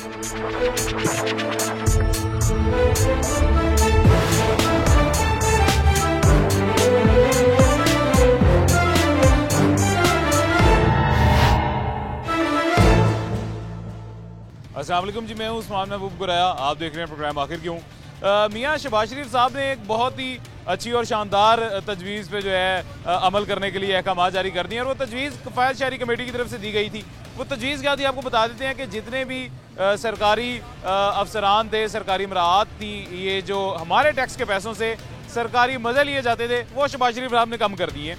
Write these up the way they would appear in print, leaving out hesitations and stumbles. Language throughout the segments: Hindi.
अस्सलाम वालेकुम जी, मैं हूं उस्मान महबूब गुराया। आप देख रहे हैं प्रोग्राम आखिर क्यों। मियां शहबाज शरीफ साहब ने एक बहुत ही अच्छी और शानदार तजवीज़ पे जो है अमल करने के लिए अहकाम जारी कर दिए और वो तजवीज़ कफ़ायत शहरी कमेटी की तरफ से दी गई थी। वो तजवीज़ क्या थी आपको बता देते हैं कि जितने भी सरकारी अफसरान थे, सरकारी मराहत थी, ये जो हमारे टैक्स के पैसों से सरकारी मज़े लिए जाते थे वो शहबाज शरीफ साहब ने कम कर दिए।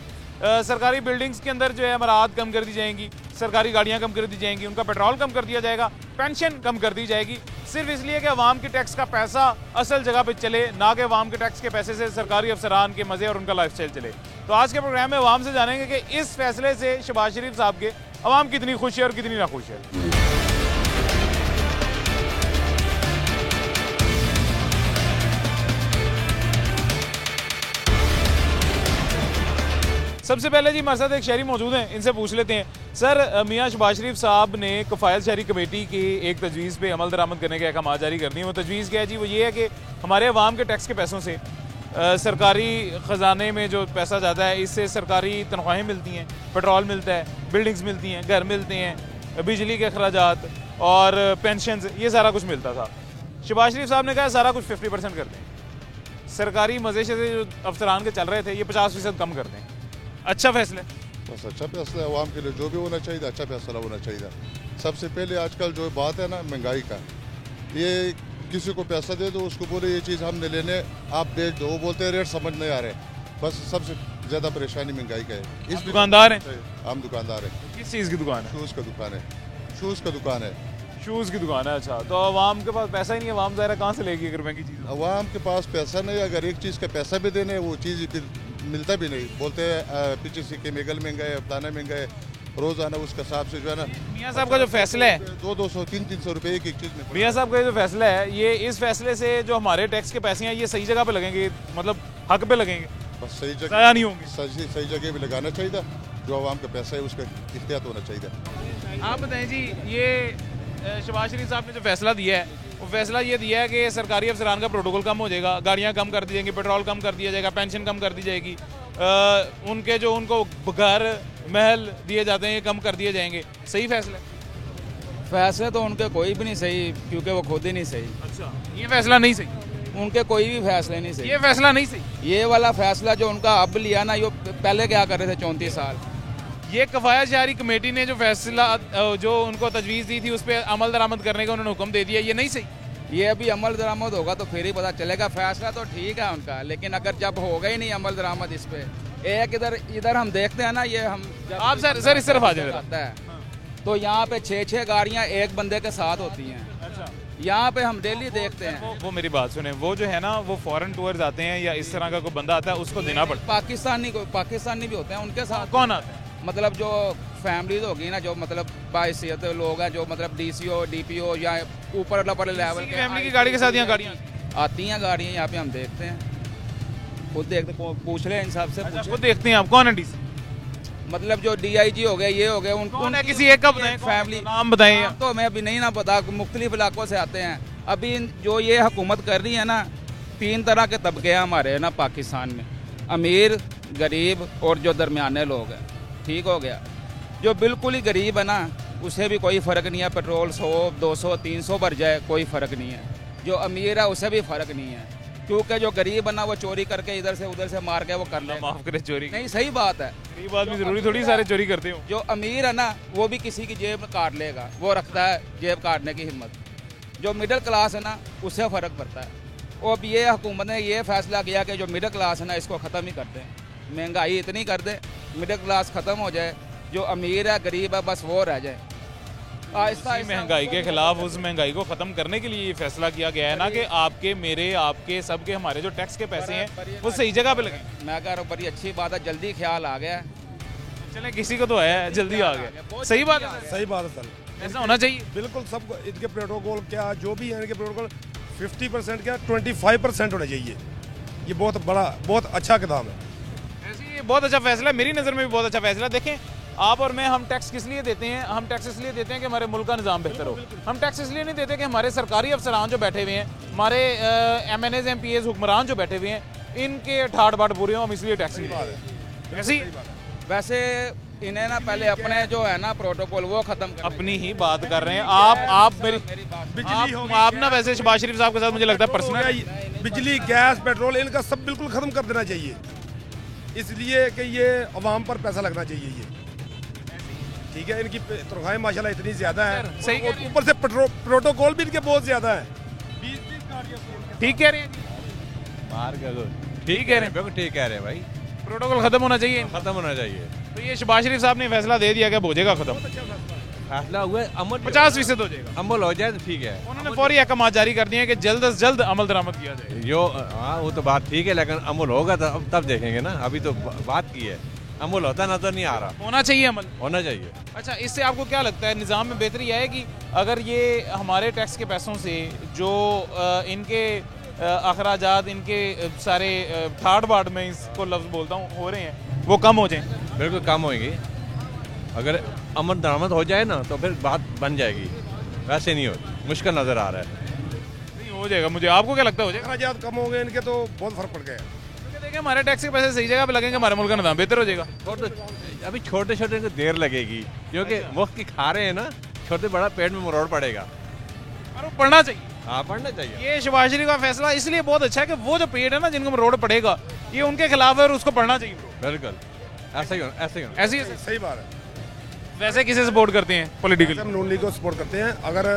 सरकारी बिल्डिंग्स के अंदर जो है मराहत कम कर दी जाएंगी, सरकारी गाड़ियां कम कर दी जाएंगी, उनका पेट्रोल कम कर दिया जाएगा, पेंशन कम कर दी जाएगी, सिर्फ इसलिए कि अवाम के टैक्स का पैसा असल जगह पे चले, ना कि अवाम के टैक्स के पैसे से सरकारी अफसरान के मज़े और उनका लाइफस्टाइल चले। तो आज के प्रोग्राम में अवाम से जानेंगे कि इस फैसले से शहबाज शरीफ साहब के अवाम कितनी खुश है और कितनी नाखुश है। सबसे पहले जी हमारे साथ एक शहरी मौजूद हैं, इनसे पूछ लेते हैं। सर, मियां शहबाज शरीफ साहब ने कफ़ायत शहरी कमेटी की एक तजवीज़ पे अमल दरामद करने के अहकाम जारी कर दिए। वो तजवीज़ क्या है जी? वो ये है कि हमारे अवाम के टैक्स के पैसों से सरकारी ख़जाने में जो पैसा जाता है, इससे सरकारी तनख्वाहें मिलती हैं, पेट्रोल मिलता है, बिल्डिंग्स मिलती हैं, घर मिलते हैं, बिजली के अखराजात और पेंशन, ये सारा कुछ मिलता था। शहबाज शरीफ साहब ने कहा सारा कुछ 50% कर दें, सरकारी मज़े से जो अफसरान के चल रहे थे ये 50% कम कर दें। अच्छा फैसला, बस अच्छा फैसला है अवाम के लिए, जो भी होना चाहिए अच्छा फैसला होना चाहिए। सबसे पहले आजकल जो बात है ना महंगाई का, ये किसी को पैसा दे दो, उसको बोले ये चीज़ हमने लेने, आप बेच दो, वो बोलते हैं रेट समझ नहीं आ रहे। बस सबसे ज़्यादा परेशानी महंगाई का है। इस दुकानदार हैं, हम दुकानदार हैं। किस चीज़ की दुकान है? शूज़ का दुकान है। शूज़ का दुकान है। शूज़ की दुकान है। अच्छा, तो अवाम के पास पैसा ही नहीं है, अवाम ज़ाहिर कहाँ से लेगी अगर महंगी चीज़? अवाम के पास पैसा नहीं, अगर एक चीज़ का पैसा भी देने वो चीज़ फिर मिलता भी नहीं। बोलते हैं पीछे से केमिकल महंगा है, फलाना महंगा है, रोज़ाना उसके हिसाब से जो है ना। मियाँ साहब का जो फैसला है 200 300 रुपये एक चीज़ में। मियाँ साहब का जो फैसला है, ये इस फैसले से जो हमारे टैक्स के पैसे हैं ये सही जगह पे लगेंगे, मतलब हक पे लगेंगे, बस सही जगह ज़ाया नहीं होंगे। सही जगह भी लगाना चाहिए, जो आवाम का पैसा है उसका एहतियात होना चाहिए। आप बताएं जी, ये शहबाज शरीफ साहब ने जो फैसला दिया है, वो फैसला ये दिया है कि सरकारी अफसरान का प्रोटोकॉल कम हो जाएगा, गाड़ियाँ कम कर दी जाएंगी, पेट्रोल कम कर दिया जाएगा, पेंशन कम कर दी जाएगी, उनके जो उनको घर महल दिए जाते हैं ये कम कर दिए जाएंगे। सही फैसला? फैसले तो उनके कोई भी नहीं सही, क्योंकि वो खुद ही नहीं सही। अच्छा, ये फैसला नहीं सही? उनके कोई भी फैसले नहीं सही। ये फैसला नहीं सही? ये वाला फैसला जो उनका अब लिया ना, ये पहले क्या कर रहे थे 34 साल। ये कफ़ायत शहरी कमेटी ने जो फैसला जो उनको तजवीज़ दी थी उस पर अमल दरामद करने का उन्होंने हुक्म दे दिया, ये नहीं सही? ये अभी अमल दरामद होगा तो फिर ही पता चलेगा। फैसला तो ठीक है उनका, लेकिन अगर जब होगा ही नहीं अमल दरामद इस पे, एक इधर हम देखते हैं ना, ये हम आप सर इस तरफ आ जाए आता है तो यहाँ पे 6 गाड़ियाँ एक बंदे के साथ होती हैं। अच्छा, यहाँ पे हम डेली देखते हैं। वो मेरी बात सुने, वो जो है ना वो फॉरेन टूर्स आते हैं या इस तरह का कोई बंदा आता है उसको देना पड़ता है। पाकिस्तानी भी होते हैं उनके साथ। कौन आता है? मतलब जो फैमिलीज होगी ना, जो मतलब बाइसियत लोग हैं, जो मतलब डीसीओ डीपीओ या ऊपर लेवल के फैमिली की गाड़ी के साथ यहाँ गाड़ियाँ आती हैं। गाड़ियाँ यहाँ पे हम देखते हैं, खुद देखते, पूछ ले इनसाफ से। अच्छा, खुद देखते हैं आप? कौन है डीसी? मतलब जो डीआईजी हो गए, ये हो गए, कौन है? किसी एक का बताएं, फैमिली नाम बताएं। तो मैं अभी नहीं ना पता, मुख्तलिफ इलाकों से आते हैं। अभी जो ये हुकूमत कर रही है ना, 3 तरह के तबके हैं हमारे ना पाकिस्तान में, अमीर, गरीब और जो दरमियाने लोग हैं। ठीक हो गया, जो बिल्कुल ही गरीब है ना उसे भी कोई फ़र्क नहीं है, पेट्रोल 100 200 300 भर जाए कोई फ़र्क नहीं है। जो अमीर है उसे भी फ़र्क नहीं है, क्योंकि जो गरीब है ना वो चोरी करके इधर से उधर से मार के वो कर ले। माफ करे, चोरी नहीं, सही बात है। गरीब आदमी जरूरी थोड़ी सारे चोरी करते हो। जो अमीर है ना वो भी किसी की जेब काट लेगा, वो रखता है जेब काटने की हिम्मत। जो मिडिल क्लास है ना उससे फ़र्क पड़ता है। और अब ये हुकूमत ने ये फैसला किया कि जो मिडिल क्लास है ना इसको ख़त्म ही कर दें, महंगाई इतनी कर दें, मिडिल क्लास ख़त्म हो जाए, जो अमीर है गरीब है बस वो रह जाए। आहिस्ता महंगाई के खिलाफ, उस महंगाई को ख़त्म करने के लिए ये फैसला किया गया है ना कि आपके, मेरे, आपके, सबके, हमारे जो टैक्स के पैसे हैं वो सही जगह पे लगे। मैं कह रहा हूँ बड़ी अच्छी बात है, जल्दी ख्याल आ गया। चले, किसी को तो है, जल्दी आ गया। सही बात है, सही बात है सर, ऐसा होना चाहिए बिल्कुल। सबको इनके प्रोटोकॉल क्या जो भी है, इनके प्रोटोकॉल 50% क्या 25% होना चाहिए। ये बहुत बड़ा, बहुत अच्छा कदम है। ऐसे ये बहुत अच्छा फैसला है, मेरी नज़र में भी बहुत अच्छा फैसला। देखें, आप और मैं, हम टैक्स किस लिए देते हैं? हम टैक्स इसलिए देते हैं कि हमारे मुल्क का निज़ाम बेहतर हो। हम टैक्स इसलिए नहीं देते कि हमारे सरकारी अफसरान जो बैठे हुए हैं, हमारे MNAs MPAs हुक्मरान जो बैठे हुए हैं, इनके ठाट बाट पूरे हों, हम इसलिए टैक्स नहीं देते। ऐसी वैसे इन्हें ना पहले अपने जो है ना प्रोटोकॉल वो खत्म कर अपनी ही बात कर रहे हैं आप मेरी आप ना वैसे शहबाज शरीफ साहब के साथ मुझे लगता है पर्सनल बिजली, गैस, पेट्रोल, इनका सब बिल्कुल खत्म कर देना चाहिए, इसलिए कि ये अवाम पर पैसा लगना चाहिए। ये ठीक है, इनकी तनख्वाहें माशाल्लाह इतनी ज्यादा है, सही और ऊपर से प्रोटोकॉल भी इनके बहुत ज्यादा है। ठीक कह रहे हैं, ठीक कह रहे हैं, बिल्कुल ठीक कह रहे हैं भाई, प्रोटोकॉल खत्म होना चाहिए। खत्म होना चाहिए। तो ये शहबाज शरीफ साहब ने फैसला दे दिया कि हो जाएगा खत्म, फैसला हुआ अमल 50% हो जाएगा। अमल हो जाए तो ठीक है। उन्होंने फौरी अहकाम जारी कर दिए हैं कि जल्द से जल्द अमल दरामद किया जाए। जो हाँ वो तो बात ठीक है, लेकिन अमल होगा तो अब तब देखेंगे ना, अभी तो बात की है, अमल होता नजर नहीं आ रहा। होना चाहिए अमल, होना चाहिए। अच्छा, इससे आपको क्या लगता है निज़ाम में बेहतरी आएगी अगर ये हमारे टैक्स के पैसों से जो इनके अखराजात, इनके सारे ठाट बाट में इसको लफ्ज़ बोलता हूँ हो रहे हैं, वो कम हो जाएं? बिल्कुल कम होगी। अगर अमल दरामद हो जाए ना तो फिर बात बन जाएगी, वैसे नहीं होती, मुश्किल नज़र आ रहा है। नहीं हो जाएगा, मुझे आपको क्या लगता है हो जाएगा? अखराजात कम हो गए इनके तो बहुत फर्क पड़ गया। क्योंकि देखिए हमारे टैक्स के पैसे सही जगह पे लगेंगे, हमारे मुल्क का निज़ाम बेहतर हो जाएगा। और तो अभी छोटे छोटे को देर लगेगी, क्योंकि मुफ्त की खा रहे हैं ना, छोटे बड़ा पेट में मरोड़ पड़ेगा। और वो पढ़ना चाहिए, हाँ पढ़ना चाहिए। ये शहबाज शरीफ का फैसला इसलिए बहुत अच्छा है कि वो जो पेड़ है ना जिनको रोड पड़ेगा, ये उनके खिलाफ है और उसको पढ़ना चाहिए। बिल्कुल ऐसा ही होना, ऐसे ही होना। ऐसी सही बात है। वैसे किसे सपोर्ट करते हैं पॉलिटिकल? हम नून लीग को सपोर्ट करते हैं। अगर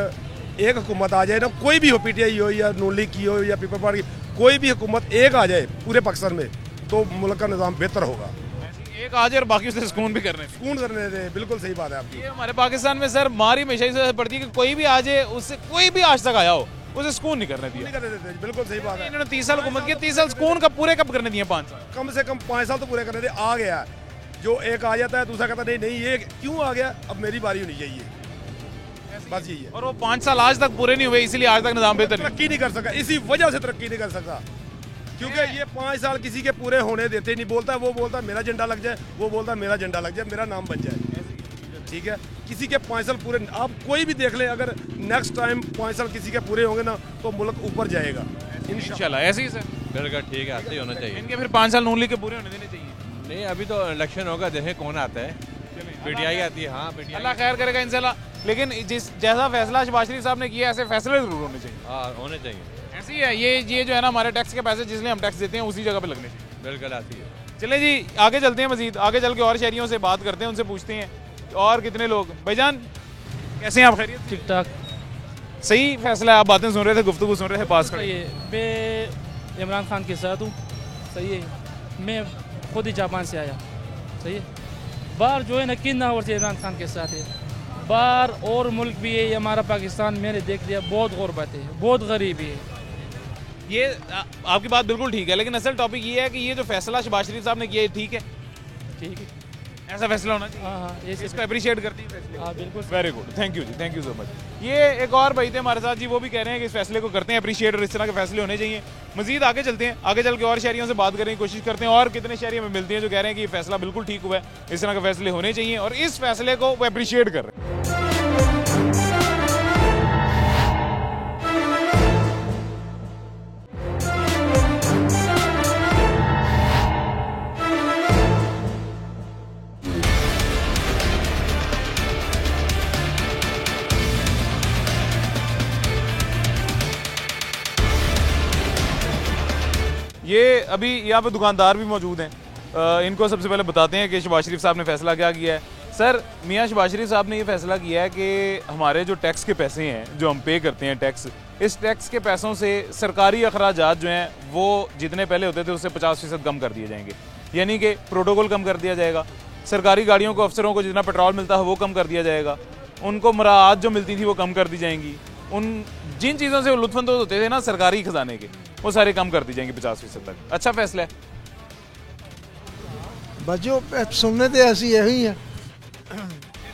एक हुकूमत आ जाए ना, कोई भी हो, PTI हो या नून लीग की हो या पीपल पार्टी, कोई भी हुकूमत एक आ जाए पूरे पाकिस्तान में, तो मुल्क का निज़ाम बेहतर होगा। एक आज और बाकी उसे सुकून भी करने से। सुकून करने दे, बिल्कुल सही बात है आपकी। ये हमारे पाकिस्तान में सर मार ही हमेशा ही पड़ती है कि कोई भी आ जाए, उससे कोई भी आज तक आया हो उसे सुकून नहीं करने दिया। नहीं करने देते, बिल्कुल सही बात है। इन्होंने 30 साल हुकूमत की, 30 साल सुकून कब पूरे कब करने दिए? 5 साल, कम से कम 5 साल तो पूरे करने दे। आ गया जो एक आ जाता है, दूसरा कहता नहीं नहीं ये क्यों आ गया, अब मेरी बारी होनी चाहिए, बस यही है। और वो 5 साल आज तक पूरे नहीं हुए, इसलिए आज तक निज़ाम बेहतर नहीं। तरक्की नहीं कर सका, इसी वजह से तरक्की नहीं कर सकता, क्योंकि ये 5 साल किसी के पूरे होने देते नहीं। बोलता है, वो बोलता है मेरा झंडा लग जाए, वो बोलता है मेरा झंडा लग जाए, मेरा नाम बन जाए। ठीक है, किसी के 5 साल पूरे, आप कोई भी देख लें, अगर नेक्स्ट टाइम 5 साल किसी के पूरे होंगे ना तो मुल्क ऊपर जाएगा इंशाल्लाह। ऐसे ही सर, बिल्कुल ठीक है, ऐसे ही होना चाहिए। इनके फिर 5 साल नून लीग के पूरे होने देने चाहिए। नहीं अभी तो इलेक्शन होगा, देखें कौन आता है। PTI आती है, हाँ PTI। अल्लाह खैर करेगा इंशाल्लाह। लेकिन जिस जैसा फैसला शहबाज शरीफ साहब ने किया, ऐसे फैसले जरूर होने चाहिए। हाँ होने चाहिए। ऐसी है ये जो है ना, हमारे टैक्स के पैसे जिसलिए हम टैक्स देते हैं उसी जगह पे लगने चाहिए। बिल्कुल ऐसी है। चले जी आगे चलते हैं, मजीद आगे चल के और शहरियों से बात करते हैं, उनसे पूछते हैं और कितने लोग। भाईजान कैसे हैं आप? खैरियत? ठीक ठाक। सही फैसला है, आप बातें सुन रहे थे, गुफ्तगू सुन रहे थे, पास सही है, मैं इमरान खान के साथ हूँ। सही है, मैं खुद ही जापान से आया। सही है, बाहर जो है ना कितना और से इमरान खान के साथ है, बाहर और मुल्क भी है, ये हमारा पाकिस्तान मैंने देख लिया, बहुत गुरबत है, बहुत गरीबी है। ये आपकी बात बिल्कुल ठीक है, लेकिन असल टॉपिक ये है कि ये जो फैसला शहबाज शरीफ साहब ने किया है ठीक है, ठीक है, ऐसा फैसला होना चाहिए। हाँ हाँ, ऐसे इसको अप्रिशिएट करती है। हाँ बिल्कुल। Very good, thank you ji, thank you so much. ये एक और भाई थे हमारे साथ जी, वो भी कह रहे हैं कि इस फैसले को करते हैं अप्रिशिएट और इस तरह के फैसले होने चाहिए। मजीद आगे चलते हैं, आगे चल के और शहरियों से बात करने की कोशिश करते हैं और कितने शहरी हमें मिलते हैं जो कह रहे हैं कि ये फैसला बिल्कुल ठीक हुआ है, इस तरह के फैसले होने चाहिए और इस फैसले को वो अप्रिशिएट कर रहे हैं। ये अभी यहाँ पे दुकानदार भी मौजूद हैं, इनको सबसे पहले बताते हैं कि शहबाज शरीफ साहब ने फैसला क्या किया है। सर, मियाँ शहबाज शरीफ साहब ने ये फैसला किया है कि हमारे जो टैक्स के पैसे हैं जो हम पे करते हैं टैक्स, इस टैक्स के पैसों से सरकारी अखराजात जो हैं वो जितने पहले होते थे उससे 50% कम कर दिए जाएंगे। यानी कि प्रोटोकॉल कम कर दिया जाएगा, सरकारी गाड़ियों को, अफसरों को जितना पेट्रोल मिलता है वो कम कर दिया जाएगा, उनको मराहत जो मिलती थी वो कम कर दी जाएंगी, उन जिन चीज़ों से वो लुत्फानंदोज़ होते थे ना सरकारी खजाने के, वो सारे कम कर दी जाएंगे 50% तक। अच्छा फैसला है। बच्चों सुनने तो ऐसी यही है,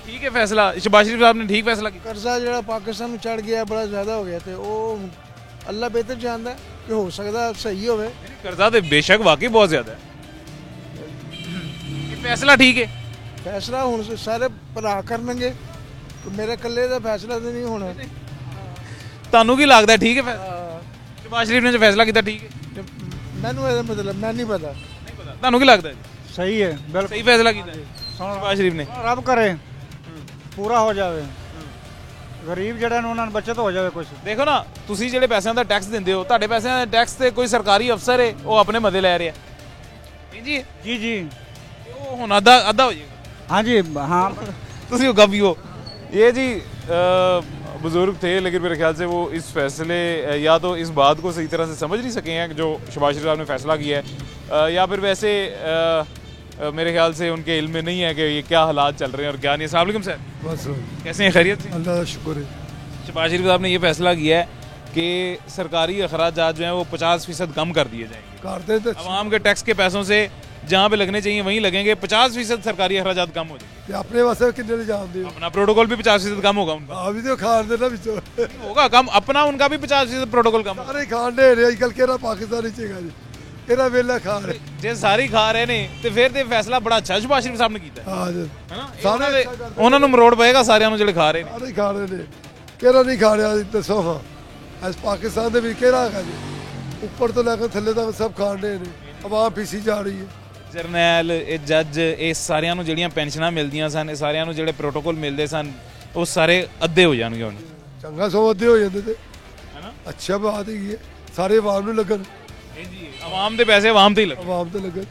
ठीक है फैसला, शहबाज शरीफ साहब ने ठीक फैसला किया। कर्जा जो पाकिस्तान में चढ़ गया बड़ा ज़्यादा हो गया, तो वो अल्लाह बेहतर जानता है कि हो सकता है सही हो। कर्जा तो बेशक वाकई बहुत ज़्यादा है, ये फैसला ठीक है। फैसला ਹੁਣ ਸਾਰੇ ਭਰਾ ਕਰਨਗੇ ਮੇਰੇ ਇਕੱਲੇ ਦਾ ਫੈਸਲਾ ਤਾਂ ਨਹੀਂ ਹੋਣਾ ਤੁਹਾਨੂੰ ਕੀ ਲੱਗਦਾ ਠੀਕ ਹੈ ਫੈਸਲਾ ਸ਼ਹਿਬਾਜ਼ ਸ਼ਰੀਫ ਨੇ ਜੋ ਫੈਸਲਾ ਕੀਤਾ ਠੀਕ ਹੈ ਮੈਨੂੰ ਇਹਦਾ ਮਤਲਬ ਮੈਂ ਨਹੀਂ ਪਤਾ ਤੁਹਾਨੂੰ ਕੀ ਲੱਗਦਾ ਜੀ ਸਹੀ ਹੈ ਬਿਲਕੁਲ ਸਹੀ ਫੈਸਲਾ ਕੀਤਾ ਸ਼ਹਿਬਾਜ਼ ਸ਼ਰੀਫ ਨੇ ਰੱਬ ਕਰੇ ਪੂਰਾ ਹੋ ਜਾਵੇ ਗਰੀਬ ਜਿਹੜੇ ਨੇ ਉਹਨਾਂ ਨੂੰ ਬਚਤ ਹੋ ਜਾਵੇ ਕੁਝ ਦੇਖੋ ਨਾ ਤੁਸੀਂ ਜਿਹੜੇ ਪੈਸਿਆਂ ਦਾ ਟੈਕਸ ਦਿੰਦੇ ਹੋ ਤੁਹਾਡੇ ਪੈਸਿਆਂ ਦਾ ਟੈਕਸ ਤੇ ਕੋਈ ਸਰਕਾਰੀ ਅਫਸਰ ਹੈ ਉਹ ਆਪਣੇ ਮਤੇ ਲੈ ਰਿਹਾ ਜੀ ਜੀ ਜੀ ਉਹ ਹੁਣ ਅੱਧਾ ਹੋ ਜਾਏਗਾ हाँ जी हाँ ਤੁਸੀਂ ਹੋਗਾ ਵੀ ਹੋ ये जी बुजुर्ग थे लेकिन मेरे ख्याल से वो इस फैसले या तो इस बात को सही तरह से समझ नहीं सके हैं जो शहबाज शरीफ साहब ने फैसला किया है या फिर वैसे मेरे ख्याल से उनके इल्म में नहीं है कि ये क्या हालात चल रहे हैं और क्या नहीं। अस्सलाम वालेकुम सर, बस कैसे हैं, खैरियत से? अल्लाह का शुक्र है। शहबाज शरीफ साहब ने ये फैसला किया है कि सरकारी अखराजात जो हैं वो 50% कम कर दिए जाएंगे। करते तो आवाम के टैक्स के पैसों से जहाँ पे लगने चाहिए वहीं लगेंगे, 50% सरकारी अखराजात कम हो जाएंगे। अपने वास्ते कितने जान दे अपना प्रोटोकॉल भी 50% कम होगा उनका। अभी तो खान देना बिचो होगा कम, अपना उनका भी 50% प्रोटोकॉल कम होगा। सारे खान दे रहे अजकल केरा पाकिस्तानी चेगा जी केरा वेला खा रहे जे सारी खा रहे ने ਤੇ ਫਿਰ ਤੇ ਫੈਸਲਾ ਬੜਾ ਅੱਛਾ ਸ਼ਹਿਬਾਜ਼ ਸ਼ਰੀਫ ਸਾਹਿਬ ਨੇ ਕੀਤਾ ਹੈ हाँ जी ਹੈਨਾ। ਸਾਰੇ ਉਹਨਾਂ ਨੂੰ ਮਰੋੜ ਪਏਗਾ ਸਾਰਿਆਂ ਨੂੰ ਜਿਹੜੇ ਖਾ ਰਹੇ ਨੇ। सारे खा रहे ने केरा नहीं खा रहा दसो हाँ इस पाकिस्तान ਦੇ ਵੀ केरा है जी ऊपर तो लेकर थल्ले तक सब खान रहे ने आवाम पीसी जा रही है। ਜਰਨੈਲ ਇਹ ਜੱਜ ਇਹ ਸਾਰਿਆਂ ਨੂੰ ਜਿਹੜੀਆਂ ਪੈਨਸ਼ਨਾਂ ਮਿਲਦੀਆਂ ਸਨ, ਇਹ ਸਾਰਿਆਂ ਨੂੰ ਜਿਹੜੇ ਪ੍ਰੋਟੋਕੋਲ ਮਿਲਦੇ ਸਨ ਉਹ ਸਾਰੇ ਅੱਧੇ ਹੋ ਜਾਣਗੇ ਹੁਣ। ਚੰਗਾ ਸੋ ਅੱਧੇ ਹੋ ਜਾਂਦੇ ਤੇ ਹੈਨਾ। ਅੱਛਾ ਬਾਤ ਹੈਗੀ ਹੈ ਸਾਰੇ ਆਵਾਮ ਨੂੰ ਲੱਗਣ ਜੀ ਆਵਾਮ ਦੇ ਪੈਸੇ ਆਵਾਮ ਤੇ ਹੀ ਲੱਗਣ। ਆਵਾਮ ਤੇ ਲੱਗਣ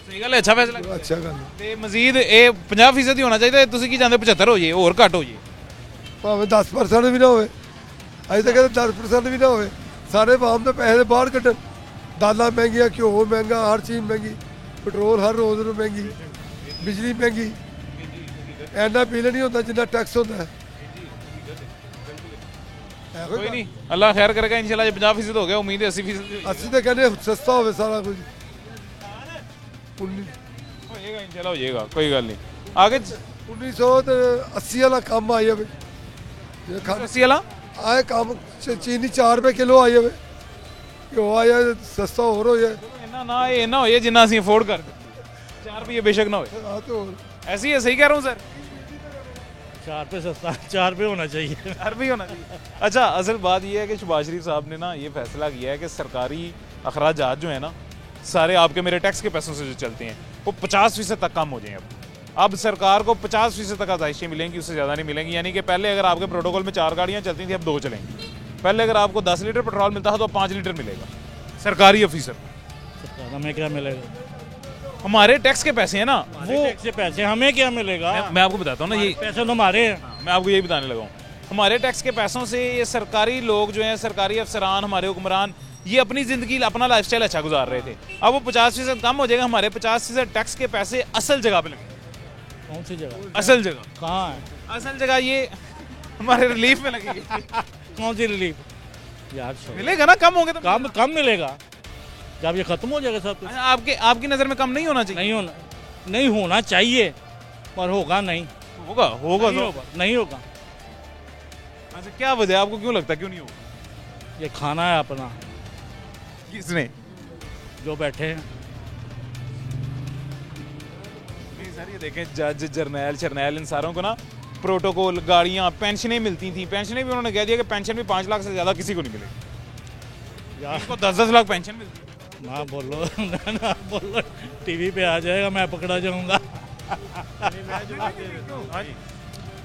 ਸਹੀ ਗੱਲ ਹੈ, ਅੱਛਾ ਫੈਸਲਾ। ਅੱਛਾ ਗੱਲ ਹੈ। ਤੇ ਮਜ਼ੀਦ ਇਹ 50% ਹੀ ਹੋਣਾ ਚਾਹੀਦਾ। ਤੁਸੀਂ ਕੀ ਚਾਹੁੰਦੇ 75 ਹੋ ਜੇ ਹੋਰ ਘੱਟ ਹੋ ਜੇ? ਭਾਵੇਂ 10% ਵੀ ਨਾ ਹੋਵੇ, ਅਜੇ ਤੱਕ 10% ਵੀ ਨਾ ਹੋਵੇ, ਸਾਰੇ ਆਵਾਮ ਦੇ ਪੈਸੇ ਬਾਹਰ ਕੱਢਣ। ਦਾਲਾਂ ਮਹਿੰਗੀਆਂ, ਘਿਓ ਮਹਿੰਗਾ, ਹਰ ਚੀਜ਼ ਮਹਿੰਗੀ, ਪੈਟਰੋਲ ਹਰ ਰੋਜ਼ ਨੂੰ ਮਹਿੰਗੀ, ਬਿਜਲੀ ਮਹਿੰਗੀ, ਐਨਾ ਬਿੱਲ ਨਹੀਂ ਹੁੰਦਾ ਜਿੰਨਾ ਟੈਕਸ ਹੁੰਦਾ ਹੈ। ਕੋਈ ਨਹੀਂ, ਅੱਲਾ ਖੈਰ ਕਰੇਗਾ ਇਨਸ਼ਾਅੱਲਾ। ਜੇ 50% ਹੋ ਗਿਆ, ਉਮੀਦ ਹੈ 80% ਅਸੀਂ ਤਾਂ ਕਹਿੰਦੇ ਸਸਤਾ ਹੋਵੇ ਸਾਰਾ ਕੁਝ। ਹੋ ਜਾਏਗਾ ਇਨਸ਼ਾਅੱਲਾ, ਹੋ ਜਾਏਗਾ, ਕੋਈ ਗੱਲ ਨਹੀਂ। ਆਗੇ 1980 ਵਾਲਾ ਕੰਮ ਆ ਜਾਵੇ, 80 ਵਾਲਾ ਆਏ ਕੰਮ ਚੀਨੀ 4 ਰੁਪਏ ਕਿਲੋ ਆ ਜਾਵੇ, ਘਿਓ ਆ ਜਾਏ ਸਸਤਾ ਹੋਰ ਹੋ ਜਾਏ। ना ये ना हो ये जितना ਅਸੀਂ अफोर्ड कर 4 रुपये बेशक ना हो। ऐसी है, सही कह रहा हूँ सर? 4 रुपये सस्ता, 4 रुपये होना चाहिए, 4 रुपये होना चाहिए। अच्छा, असल बात ये है कि शहबाज शरीफ साहब ने ना ये फैसला किया है कि सरकारी अखराजात जो है ना सारे आपके मेरे टैक्स के पैसों से जो चलते हैं वो 50% तक कम हो जाएं। अब सरकार को 50% तक आसाइशें मिलेंगी, उससे ज़्यादा नहीं मिलेंगी। यानी कि पहले अगर आपके प्रोटोकॉल में 4 गाड़ियाँ चलती थी, अब 2 चलेंगी। पहले अगर आपको 10 लीटर पेट्रोल मिलता था तो 5 लीटर मिलेगा सरकारी ऑफिसर। हमें क्या मिलेगा? हमारे टैक्स के पैसे हैं ना, वो टैक्स के पैसे हमें क्या मिलेगा? मैं आपको बताता हूँ ना, ये पैसे तो हमारे हैं। मैं आपको यही बताने लगा हूँ। हमारे टैक्स के पैसों से ये सरकारी लोग जो हैं, सरकारी अफसरान, हमारे हुक्मरान, ये अपनी ज़िंदगी अपना लाइफस्टाइल अच्छा गुजार रहे थे। अब वो 50% कम हो जाएगा, हमारे 50% टैक्स के पैसे असल जगह पे लगेंगे। कौन सी जगह? असल जगह कहाँ है? असल जगह ये हमारे रिलीफ में लगेगी। कौन सी रिलीफ? यार मिलेगा ना, कम होंगे तो कम मिलेगा जब ये खत्म हो जाएगा सब। आपकी नज़र में कम नहीं होना चाहिए? नहीं होना चाहिए पर होगा नहीं। होगा नहीं होगा। अच्छा, क्या वजह, आपको क्यों लगता है क्यों नहीं होगा? ये खाना है अपना, किसने? जो बैठे हैं। नहीं सर, ये देखें जज, जर्नैल इन सारों को ना प्रोटोकॉल, गाड़ियाँ, पेंशनें मिलती थी। पेंशनें भी उन्होंने कह दिया कि पेंशन भी 5 लाख से ज़्यादा किसी को नहीं मिलेगी। यार इसको 10-10 लाख पेंशन मिलती है। ना बोलो ना बोलो, टीवी पे आ जाएगा, मैं पकड़ा जाऊंगा।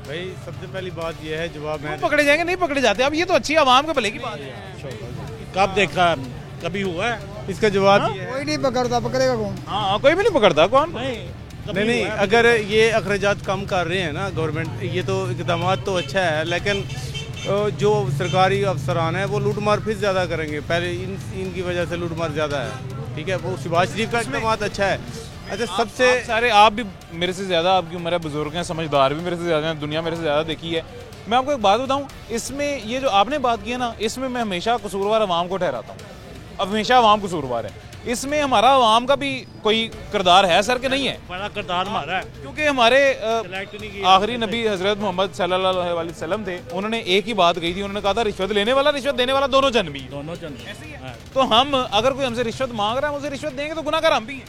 भाई सबसे पहली बात यह है, जवाब है पकड़े जाएंगे, नहीं पकड़े जाते। अब ये तो अच्छी आवाम के भले की बात है। कब देखा, कभी हुआ है? इसका जवाब ये है, कोई नहीं पकड़ता, पकड़ेगा कौन? हाँ, कोई भी नहीं पकड़ता। कौन? नहीं अगर ये अखराजात कम कर रहे हैं ना गवर्नमेंट, ये तो इकदाम तो अच्छा है, लेकिन जो सरकारी अफसरान है वो लूटमार फिर ज़्यादा करेंगे। पहले इनकी वजह से लूटमार ज़्यादा है, ठीक है। वो शहबाज शरीफ का इकदाम अच्छा है। अच्छा, सबसे सारे आप भी मेरे से ज़्यादा, आपकी उम्र है, बुजुर्ग हैं, समझदार भी मेरे से ज़्यादा हैं, दुनिया मेरे से ज़्यादा देखी है। मैं आपको एक बात बताऊँ, इसमें ये जो आपने बात की है ना, इसमें मैं हमेशा कसूरवार अवाम को ठहराता हूँ। अब हमेशा अवाम कसूरवार है इसमें। हमारा अवाम का भी कोई किरदार है सर, कि नहीं है? बड़ा किरदार हमारा है, क्योंकि हमारे आखिरी नबी हजरत मोहम्मद सल्लल्लाहु अलैहि वसल्लम थे, उन्होंने एक ही बात कही थी। उन्होंने कहा था रिश्वत लेने वाला, रिश्वत देने वाला दोनों जन्मी। दोनों जन्मी। तो हम अगर कोई हमसे रिश्वत मांग रहा है, हम उसे रिश्वत देंगे तो गुनाहगार हम भी हैं।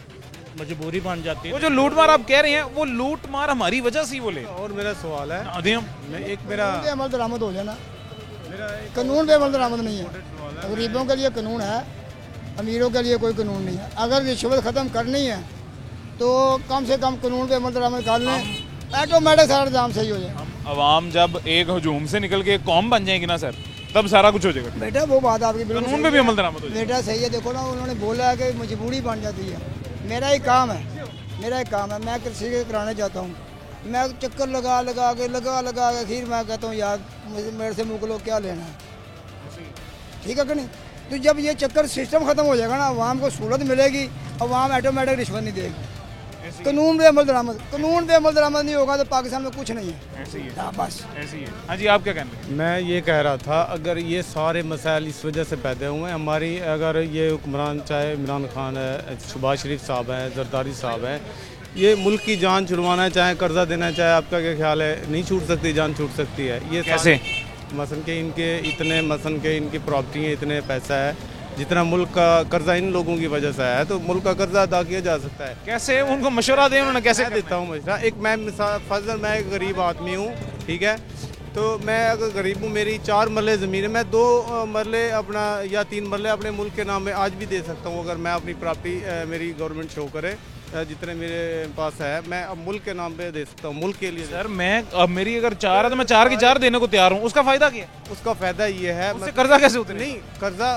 मजबूरी बन जाती है। वो जो लूट मार आप कह रहे हैं, वो लूट मार हमारी वजह से ही बोले। और मेरा सवाल है, मेरा अमल दरामद हो जाना, कानून पे अमल दरामद नहीं है। गरीबों के लिए कानून है, अमीरों के लिए कोई कानून नहीं है। अगर रिश्वत ख़त्म करनी है तो कम से कम कानून पे अमल दरामद कर लें, ऑटोमेटिक सारा निज़ाम सही हो जाए। अवाम जब एक हजूम से निकल के एक कौम बन जाएगी ना सर, तब सारा कुछ हो जाएगा। बेटा वो बात आपकी बिल्कुल कानून पे भी अमल दरामद हो जाएगा। बेटा सही है, देखो ना उन्होंने बोला है कि मजबूरी बन जाती है। मेरा ही काम है, मैं किसी के कराने जाता हूँ, मैं चक्कर लगा के आखिर मैं कहता हूँ यार मेरे से मुँह लो, क्या लेना है, ठीक है कि नहीं। तो जब ये चक्कर सिस्टम ख़त्म हो जाएगा ना, अवाम को सहूलत मिलेगी, अवाम ऑटोमेटिक रिश्वत नहीं देगी। कानून पे अमल दरामद नहीं होगा तो पाकिस्तान में कुछ नहीं है। ऐसे ही है। हाँ बस ऐसे ही है। हाँ जी, आप क्या कहते हैं? मैं ये कह रहा था, अगर ये सारे मसाइल इस वजह से पैदा हुए हैं हमारी, अगर ये हुक्मरान चाहे इमरान खान है, शहबाज शरीफ साहब हैं, जरदारी साहब हैं, ये मुल्क की जान छुड़वाना है, चाहे कर्जा देना है, चाहे आपका क्या ख्याल है, नहीं छूट सकती, जान छूट सकती है। ये कैसे? मसन के इनकी प्रॉपर्टी है, इतने पैसा है, जितना मुल्क का कर्जा इन लोगों की वजह से है, तो मुल्क का कर्जा अदा किया जा सकता है। कैसे उनको मशवरा दें, उन्होंने कैसे देता हूँ मशवरा। एक मैं फजल, मैं एक गरीब आदमी हूँ, ठीक है, तो मैं अगर गरीब हूँ, मेरी 4 मरले ज़मीन है, मैं 2 मरले अपना या 3 मरले अपने मुल्क के नाम में आज भी दे सकता हूँ, अगर मैं अपनी प्रॉपर्टी मेरी गवर्नमेंट शो करे, जितने मेरे पास है मैं अब मुल्क के नाम पे दे सकता हूँ, मुल्क के लिए। सर अब मेरी अगर 4 है तो मैं 4 की 4 देने को तैयार हूँ। उसका फायदा क्या है? उसका फायदा ये है, उससे कर्जा कैसे उतरे? नहीं, कर्जा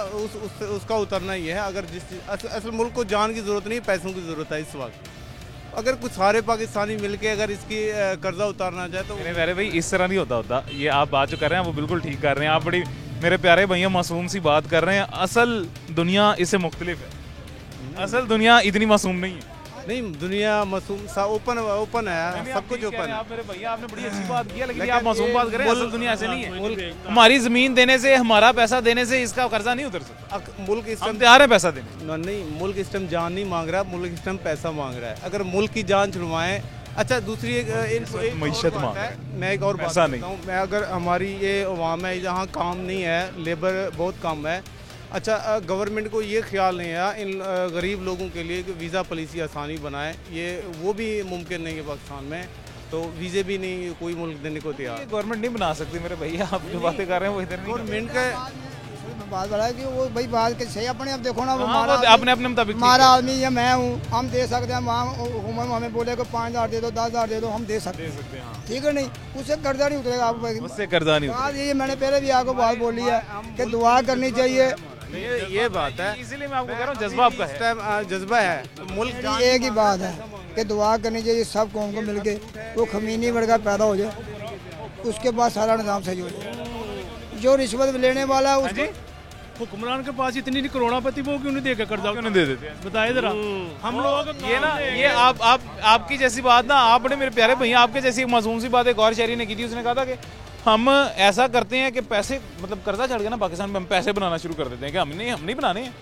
उसका उतरना ये है, अगर असल मुल्क को जान की जरूरत नहीं, पैसों की जरूरत है इस वक्त। अगर कुछ सारे पाकिस्तानी मिलके अगर इसकी कर्जा उतारना चाहे तो मेरे भाई इस तरह नहीं होता। ये आप बात जो कर रहे हैं वो बिल्कुल ठीक कर रहे हैं। आप बड़ी मेरे प्यारे भैया मासूम सी बात कर रहे हैं। असल दुनिया इससे मुख्तलिफ है। असल दुनिया इतनी मासूम नहीं है। नहीं, दुनिया मासूम सा ओपन है, सब कुछ ओपन है। आप मेरे भैया आपने बड़ी अच्छी बात की है, लेकिन आप मासूम बात करें, असल दुनिया ऐसे नहीं है। हमारी जमीन देने से, हमारा पैसा देने से इसका कर्जा नहीं उतर सकता। मुल्क इस टाइम तैयार है पैसा देने। नहीं, मुल्क इस टाइम जान नहीं मांग रहा, मुल्क इस टाइम पैसा मांग रहा है। अगर मुल्क की जान छुड़वाएं। अच्छा, दूसरी मईशत मांग है। मैं एक और बात करता हूँ, मैं अगर हमारी ये अवाम है जहाँ काम नहीं है, लेबर बहुत कम है। अच्छा, गवर्नमेंट को ये ख्याल नहीं है इन गरीब लोगों के लिए कि वीज़ा पॉलिसी आसानी बनाए, ये वो भी मुमकिन नहीं है पाकिस्तान में, तो वीज़े भी नहीं कोई मुल्क देने को तैयार। गवर्नमेंट नहीं बना सकती मेरे भैया, आप जो बातें कर रहे हैं वो इधर नहीं। गवर्नमेंट का बात बड़ा है कि वो भाई बात के सही अपने, अब देखो ना, वो अपने मुताबिक हमारा आदमी है, मैं हूँ, हम दे सकते हैं। हुकूमत हमें बोले को 5,000 दे दो, 10,000 दे दो, हम दे सकते हैं, ठीक है। नहीं, उससे कर्जा नहीं उतरेगा, उससे कर्जा नहीं उतरेगा। ये मैंने पहले भी आपको बात बोली है कि दुआ करनी चाहिए। ये बात है, इसीलिए मैं आपको कह रहा हूँ जज्बा आपका है। जज्बा है मुल्क। एक ही बात है कि दुआ करनी चाहिए सब कौम को मिलके, वो खमीनी वर्गा पैदा हो जाए, उसके बाद सारा निज़ाम सही हो जाए। जो रिश्वत लेने वाला है उसको, हुक्मरान के पास इतनी करोड़पति वो क्यों नहीं देकर कर्जा, क्यों नहीं दे देते? बताए जरा। हम लोग ये ना, ये आपकी जैसी बात ना, आपने मेरे प्यारे भैया आपके जैसी मासूम सी बात एक और शहरी ने की थी। उसने कहा था कि हम ऐसा करते हैं कि पैसे, मतलब कर्जा चढ़ गया ना पाकिस्तान में, हम पैसे बनाना शुरू कर देते हैं कि हम नहीं बनाने हैं।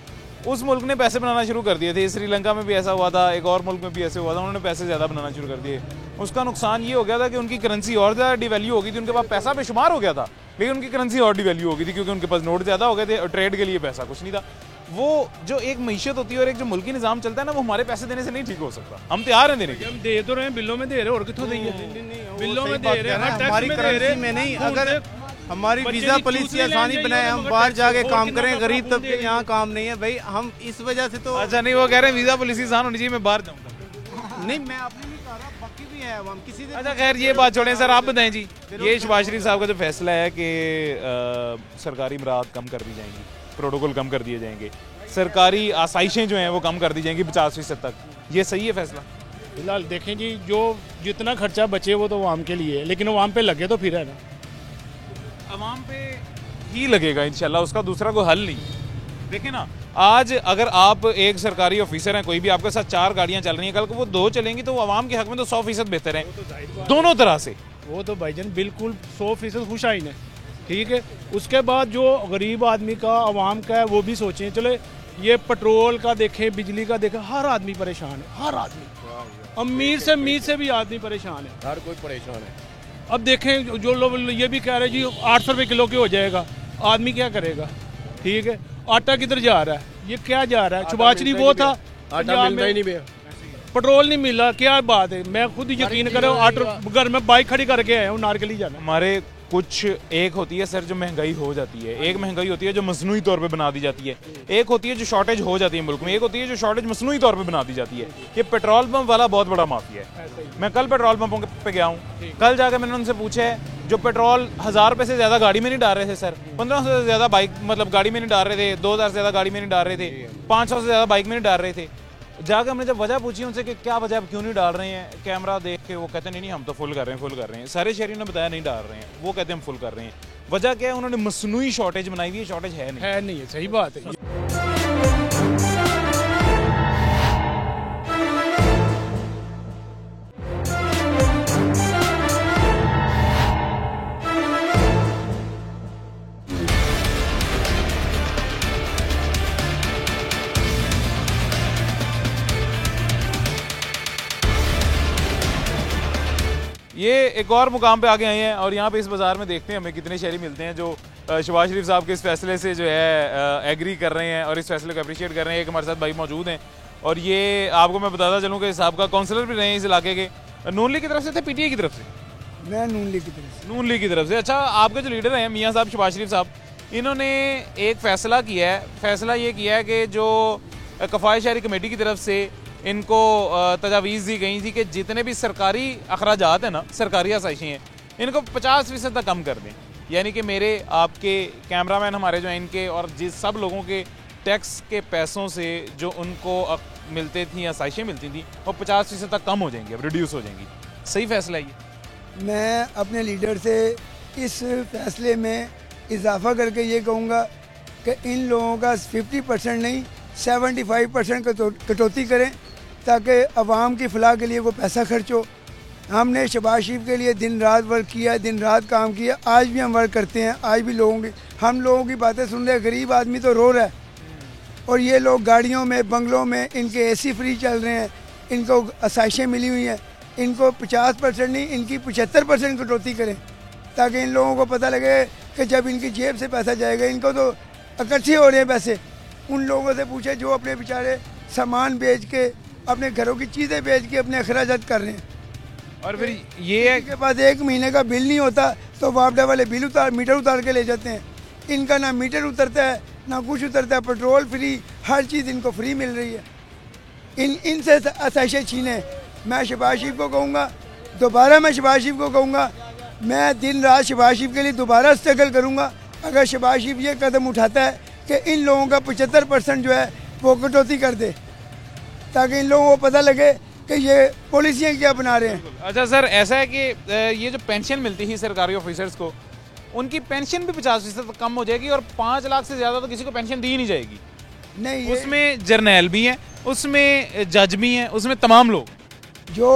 उस मुल्क ने पैसे बनाना शुरू कर दिए थे। श्रीलंका में भी ऐसा हुआ था, एक और मुल्क में भी ऐसे हुआ था, उन्होंने पैसे ज़्यादा बनाना शुरू कर दिए। उसका नुकसान ये हो गया था कि उनकी करेंसी और ज़्यादा डिवैल्यू हो गई थी। उनके पास पैसा बेशुमार हो गया था, लेकिन उनकी करेंसी और डिवैल्यू हो गई थी क्योंकि उनके पास नोट ज़्यादा हो गए थे और ट्रेड के लिए पैसा कुछ नहीं था। वो जो एक मईशत होती है और एक जो मुल्की निज़ाम चलता है ना, वो हमारे पैसे देने से नहीं ठीक हो सकता। हम तैयार हैं देने के। हम दे तो रहे हैं, बिलों में दे रहे हैं, और कितों देंगे? बिलों में दे रहे हैं, हमारी करेंसी में नहीं। अगर हमारी वीज़ा पॉलिसी आसानी बनाए, हम बाहर जाके काम करें, गरीब तबके यहाँ काम नहीं है भाई, हम इस वजह से तो। अच्छा, नहीं, वो कह रहे हैं वीज़ा पॉलिसी आसान होनी चाहिए, मैं बाहर जाऊँगा। नहीं, मैं अपनी नहीं कह रहा, बाकी भी है हम किसी से। अच्छा, खैर ये बात छोड़ें सर, आप बताएं जी, ये शहबाज शरीफ साहब का जो फैसला है कि सरकारी इमरात कम कर दी जाएंगी, प्रोटोकॉल कम कर दिए जाएंगे, सरकारी आसाइशें जो हैं वो कम कर दी जाएंगी 50% तक, ये सही है फैसला? फिलहाल देखें जी, जो जितना खर्चा बचे वो तो अवाम के लिए है, लेकिन अवाम पे लगे तो फिर है ना, अवाम पे ही लगेगा इंशाल्लाह, उसका दूसरा कोई हल नहीं। देखिए ना, आज अगर आप एक सरकारी ऑफिसर हैं, कोई भी, आपके साथ 4 गाड़ियां चल रही हैं, कल को वो 2 चलेंगी तो अवाम के हक में तो 100% बेहतर है, दोनों तरह से। वो तो भाईजान बिल्कुल 100% खुशाइन है, ठीक है। उसके बाद जो गरीब आदमी का, अवाम का है, वो भी सोचें। चले, ये पेट्रोल का देखें, बिजली का देखें, हर आदमी परेशान है, हर आदमी, अमीर से भी आदमी परेशान है, हर कोई परेशान है। अब देखें, जो लोग ये भी कह रहे हैं जी 800 रुपये किलो के हो जाएगा, आदमी क्या करेगा, ठीक है। आटा किधर जा रहा है, ये क्या जा रहा है? शहबाज शरीफ वो था, आटा मिलता ही नहीं भैया, पेट्रोल नहीं मिला, क्या बात है। मैं खुद यकीन करो ऑटो घर में बाइक खड़ी करके आया हूँ, नारकली जाना। हमारे कुछ एक होती है सर जो महंगाई हो जाती है, एक महंगाई होती है जो मसनूई तौर पे बना दी जाती है, एक होती है जो शॉर्टेज हो जाती है मुल्क में, एक होती है जो शॉर्टेज मसनूई तौर पे बना दी जाती है। ये पेट्रोल पंप वाला बहुत बड़ा माफिया है। मैं कल पेट्रोल पंपों पे गया हूँ, कल जाकर मैंने उनसे पूछा है जो पेट्रोल 1000 रुपये से ज़्यादा गाड़ी में नहीं डाल रहे थे सर, 1500 से ज़्यादा बाइक मतलब गाड़ी में नहीं डाल रहे थे, 2000 से ज़्यादा गाड़ी में नहीं डाल रहे थे, 500 से ज़्यादा बाइक में नहीं डाल रहे थे। जाकर हमने जब वजह पूछी उनसे कि क्या वजह, आप क्यों नहीं डाल रहे हैं, कैमरा देख के वो कहते नहीं हम तो फुल कर रहे हैं। सारे शहरी ने बताया नहीं डाल रहे हैं, वो कहते हैं हम फुल कर रहे हैं। वजह क्या है, उन्होंने मसनूई शॉर्टेज बनाई हुई है, शॉर्टेज है नहीं है, सही बात है। ये एक और मुकाम पे आगे आए हैं और यहाँ पे इस बाज़ार में देखते हैं हमें कितने शहरी मिलते हैं जो शहबाज शरीफ साहब के इस फैसले से जो है एग्री कर रहे हैं और इस फैसले को अप्रिशिएट कर रहे हैं। एक हमारे साथ भाई मौजूद हैं और ये आपको मैं बताता चलूँ कि साहब का काउंसलर भी रहे हैं इस इलाके के। नून लीग की तरफ से थे, पीटीआई की तरफ से? मैं नून लीग की तरफ से। नून लीग की तरफ से। अच्छा, आपके जो लीडर हैं मियाँ साहब शहबाज शरीफ साहब, इन्होंने एक फ़ैसला किया है। फ़ैसला ये किया है कि जो कफ़ाय शहरी कमेटी की तरफ से इनको तजावीज़ दी गई थी कि जितने भी सरकारी अखराजात हैं ना, सरकारी आसाइशें हैं, इनको 50% तक कम कर दें। यानी कि मेरे आपके कैमरामैन हमारे जो हैं इनके और जिस सब लोगों के टैक्स के पैसों से जो उनको मिलते थी, आसाइशें मिलती थी, वो 50% तक कम हो जाएंगी, अब रिड्यूस हो जाएंगी। सही फैसला है ये? मैं अपने लीडर से इस फैसले में इजाफा करके ये कहूँगा कि इन लोगों का 50% नहीं 75% कटौती करें ताकि अवाम की फलाह के लिए वो पैसा खर्च हो। हमने शहबाज शरीफ के लिए दिन रात वर्क किया, दिन रात काम किया, आज भी हम वर्क करते हैं। आज भी हम लोगों की बातें सुन रहे हैं। गरीब आदमी तो रो रहा है और ये लोग गाड़ियों में, बंगलों में, इनके एसी फ्री चल रहे हैं, इनको आसाइशें मिली हुई हैं। इनको 50% नहीं, इनकी 75% कटौती करें ताकि इन लोगों को पता लगे कि जब इनकी जेब से पैसा जाएगा, इनको तो इकट्ठे हो रहे हैं पैसे। उन लोगों से पूछे जो अपने बेचारे सामान बेच के, अपने घरों की चीज़ें बेच के अपने अखराजात कर रहे हैं। और फिर ये के पास 1 महीने का बिल नहीं होता तो वापडा वाले मीटर उतार के ले जाते हैं। इनका ना मीटर उतरता है ना कुछ उतरता है, पेट्रोल फ्री, हर चीज़ इनको फ्री मिल रही है। इनसे आसाइशें छीने। मैं शहबाज शरीफ को कहूँगा, दोबारा मैं शहबाज शरीफ को कहूँगा, मैं दिन रात शहबाज शरीफ के लिए दोबारा स्ट्रगल करूँगा। अगर शहबाज शरीफ ये कदम उठाता है कि इन लोगों का 75% जो है वो कटौती कर दे ताकि इन लोगों को पता लगे कि ये पॉलिसियाँ क्या बना रहे हैं। अच्छा सर, ऐसा है कि ये जो पेंशन मिलती थी सरकारी ऑफिसर्स को, उनकी पेंशन भी 50% कम हो जाएगी और 5 लाख से ज़्यादा तो किसी को पेंशन दी नहीं जाएगी। नहीं, उसमें जर्नैल भी हैं, उसमें जज भी हैं, उसमें तमाम लोग जो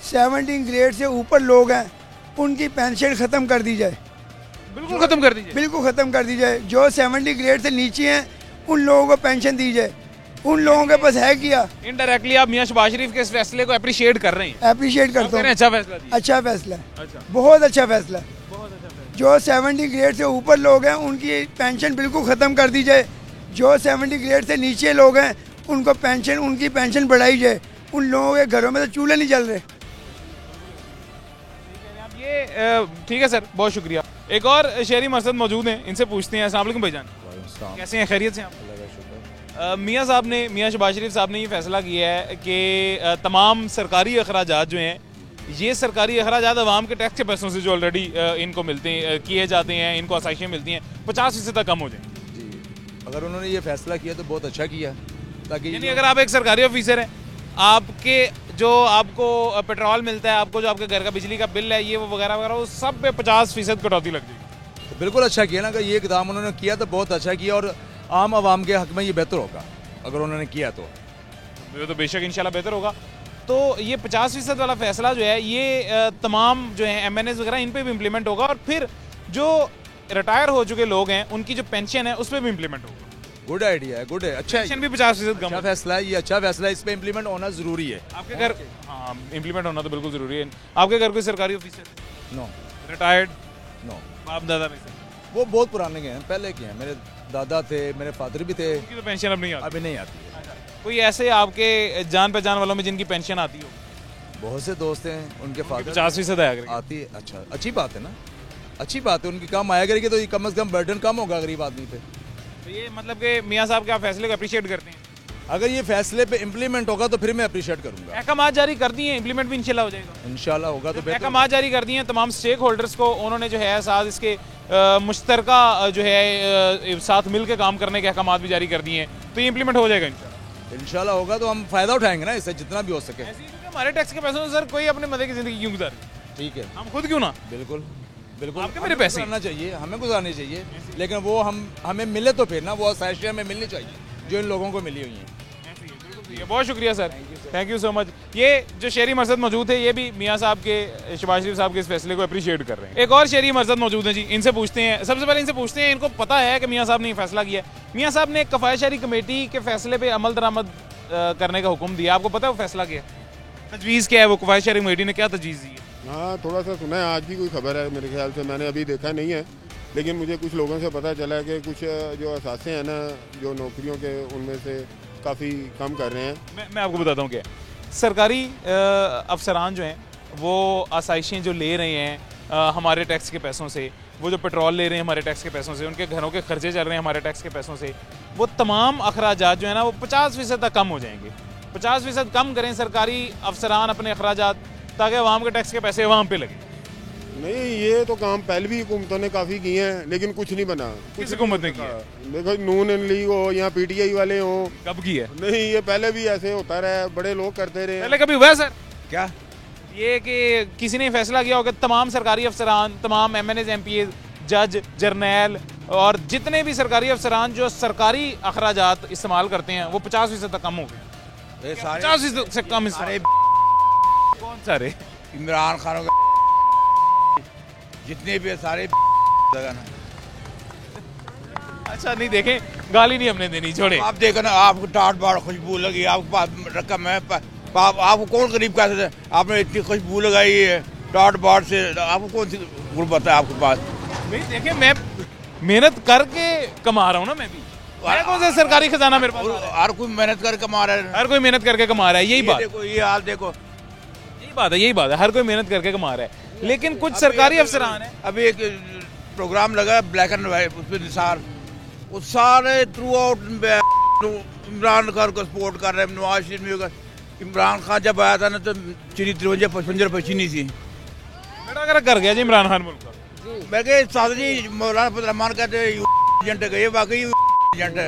17 ग्रेड से ऊपर लोग हैं उनकी पेंशन ख़त्म कर दी जाए। बिल्कुल ख़त्म कर दी जाए। बिल्कुल ख़त्म कर दी जाए। जो 70 ग्रेड से नीचे हैं उन लोगों को पेंशन दी जाए। उन लोगों के पास है क्या? इनडायरेक्टली आप मियां शहबाज शरीफ के इस फैसले को अप्रिशिएट कर रहे हैं? अप्रिशिएट करता हूँ। अच्छा फैसला दिया। अच्छा फैसला है, बहुत अच्छा फैसला है। जो 70 ग्रेड से ऊपर लोग हैं उनकी पेंशन बिल्कुल ख़त्म कर दी जाए। जो 70 ग्रेड से नीचे लोग हैं उनको पेंशन, उनकी पेंशन बढ़ाई जाए। उन लोगों के घरों में तो चूल्हे नहीं चल रहे। ये ठीक है सर, बहुत शुक्रिया। एक और शहरी मरसद मौजूद हैं, इनसे पूछते हैं। अस्सलाम वालेकुम भाईजान, कैसे हैं, खैरियत से आप? मियाँ साहब ने, मियाँ शहबाज शरीफ साहब ने ये फैसला किया है कि तमाम सरकारी अखराजात जो हैं, ये सरकारी अखराजात अवाम के टैक्स के पैसों से जो ऑलरेडी इनको मिलते हैं, किए जाते हैं, इनको आसाइशें मिलती हैं, 50% तक कम हो जाए। जी, अगर उन्होंने ये फैसला किया तो बहुत अच्छा किया। ताकि यानी अगर आप एक सरकारी ऑफिसर हैं, आपके जो आपको पेट्रोल मिलता है, आपको जो आपके घर का बिजली का बिल है, ये वो वगैरह वगैरह, वो सब पे 50% कटौती लग जाएगी। तो बिल्कुल अच्छा किया ना, अगर ये इकदाम उन्होंने किया तो बहुत अच्छा किया और आम आवाम के हक में ये बेहतर होगा अगर उन्होंने किया तो बेशक इंशाल्लाह बेहतर होगा। तो ये 50% वाला फैसला जो है ये तमाम जो है MNAs वगैरह इन पे भी इम्प्लीमेंट होगा और फिर जो रिटायर हो चुके लोग हैं उनकी जो पेंशन है उस पर भी इम्प्लीमेंट होगा। गुड आइडिया है, गुड है, अच्छा है। पेंशन भी 50% कम। अच्छा फैसला है ये, अच्छा फैसला है, इस पे इम्प्लीमेंट होना जरूरी है। आपके घर, हाँ इम्प्लीमेंट होना तो बिल्कुल जरूरी है। आपके घर कोई सरकारी ऑफिसर? नो। रिटायर्ड? नो। बाप दादा में से? वो बहुत पुराने के हैं, पहले के हैं। मेरे दादा थे, मेरे फादर भी थे। उनकी तो पेंशन अब नहीं आती? अभी नहीं आती है। कोई ऐसे आपके जान पहचान वालों में जिनकी पेंशन आती हो? बहुत से दोस्त हैं, उनके फादर 50% आया करेगी। आती है। अच्छा, अच्छी बात है ना, अच्छी बात है, उनकी कम आया करेगी तो ये कम से कम बर्डन कम होगा गरीब आदमी पे। तो ये मतलब कि मियाँ साहब के आप फैसले को अप्रिशिएट करते हैं? अगर ये फैसले पे इम्प्लीमेंट होगा तो फिर मैं अप्रिशिएट करूंगा। अहकाम जारी कर दिए, इम्प्लीमेंट भी इंशाल्लाह हो जाएगा। इंशाल्लाह होगा तो बेहतर। अहकाम जारी कर दिए हैं तमाम स्टेक होल्डर्स को, उन्होंने जो है साथ इसके मुश्तरका जो है साथ मिल के काम करने के अहकाम भी जारी कर दिए हैं, तो ये इम्प्लीमेंट हो जाएगा इंशाल्लाह होगा तो हम फायदा उठाएंगे ना इससे जितना भी हो सके। हमारे टैक्स के पैसों से सर कोई अपने मजे की जिंदगी क्यों गुजारे? ठीक है, हम खुद क्यों ना? बिल्कुल बिल्कुल, आपके मेरे पैसे गुजारना चाहिए, हमें गुजारने चाहिए, लेकिन वो हमें मिले तो फिर ना, वो आसाइशें हमें मिलनी चाहिए जो इन लोगों को मिली हुई हैं। बहुत शुक्रिया sir, thank you so much. ये जो शहरी मरसद मौजूद है ये भी मियाँ साहब के, शहबाज शरीफ साहब के इस फैसले को अप्रिशिएट कर रहे हैं। एक और शहरी मरसद मौजूद है जी, इनसे पूछते हैं। सबसे पहले इनसे पूछते हैं, इनको पता है कि मियाँ साहब ने फैसला किया है? मियाँ साहब ने कफ़ायत शहरी कमेटी के फैसले पे अमल दरामद करने का हुक्म दिया, आपको पता है वो फैसला क्या है? तजवीज़ क्या है वो कफ़ायत शहरी कमेटी ने क्या तजवीज़ दी है? हाँ, थोड़ा सा सुना है, आज भी कोई खबर है मेरे ख्याल से, मैंने अभी देखा नहीं है, लेकिन मुझे कुछ लोगों से पता चला है कि कुछ जो असासे हैं ना, जो नौकरियों के, उनमें से काफ़ी कम कर रहे हैं। मैं आपको बताता हूँ क्या, सरकारी अफसरान जो हैं वो आसाइशें जो ले रहे हैं हमारे टैक्स के पैसों से, वो जो पेट्रोल ले रहे हैं हमारे टैक्स के पैसों से, उनके घरों के खर्चे चल रहे हैं हमारे टैक्स के पैसों से, वो तमाम अखराजात जो है ना वो 50% तक कम हो जाएंगे। 50% कम करें सरकारी अफसरान अपने अखराजात, ताकि अवाम के टैक्स के पैसे अवाम पे लगे। नहीं, ये तो काम पहले भी हुकूमतों ने काफ़ी किए हैं, लेकिन कुछ नहीं बना। किस हुकूमत ने किया? देखो, नून लीग हो या PTI वाले हो। कब की है? नहीं, ये पहले भी ऐसे होता रहा, बड़े लोग करते रहे। पहले कभी हुआ है सर? क्या ये कि किसी ने फैसला किया होगा तमाम सरकारी अफसरान, तमाम MNAs MPAs, जज, जर्नैल और जितने भी सरकारी अफसरान जो सरकारी अखराजात इस्तेमाल करते हैं वो 50% तक कम हो गए। 50% से कम। सारे कौन सारे? इमरान खान जितने भी सारे अच्छा, नहीं देखें, गाली नहीं हमने देनी, छोड़े। आप देखो ना, आपको टाट बाड़ खुशबू लगी, आपके पास रकम है, आपको कौन गरीब कह सकते? आपने इतनी खुशबू लगाई है टाट बाड़ से, आपको कौन सी गुर्बत है आपके पास? नहीं देखें, मैं मेहनत करके कमा रहा हूँ ना, मैं भी। कौन सा सरकारी खजाना मेरे पास? हर कोई मेहनत करके कमा रहा है, हर कोई मेहनत करके कमा रहा है, यही बात। देखो ये हाल देखो, यही बात है, हर कोई मेहनत करके कमा रहा है, लेकिन कुछ सरकारी अफसरान है। अभी एक प्रोग्राम लगा ब्लैक एंड व्हाइट, उसमें निसार, वो सारे थ्रू आउट इमरान खान को सपोर्ट कर रहे हैं। नवाज शरीफ में इमरान खान जब आया था ना तो चीनी 53-55 रुपये चीनी थी। बेटा कर गया जी इमरान खान मुल्क का। मैं कह साहब जी, मौलाना फजल रहमान कहते एजेंट है, ये वाकई एजेंट है।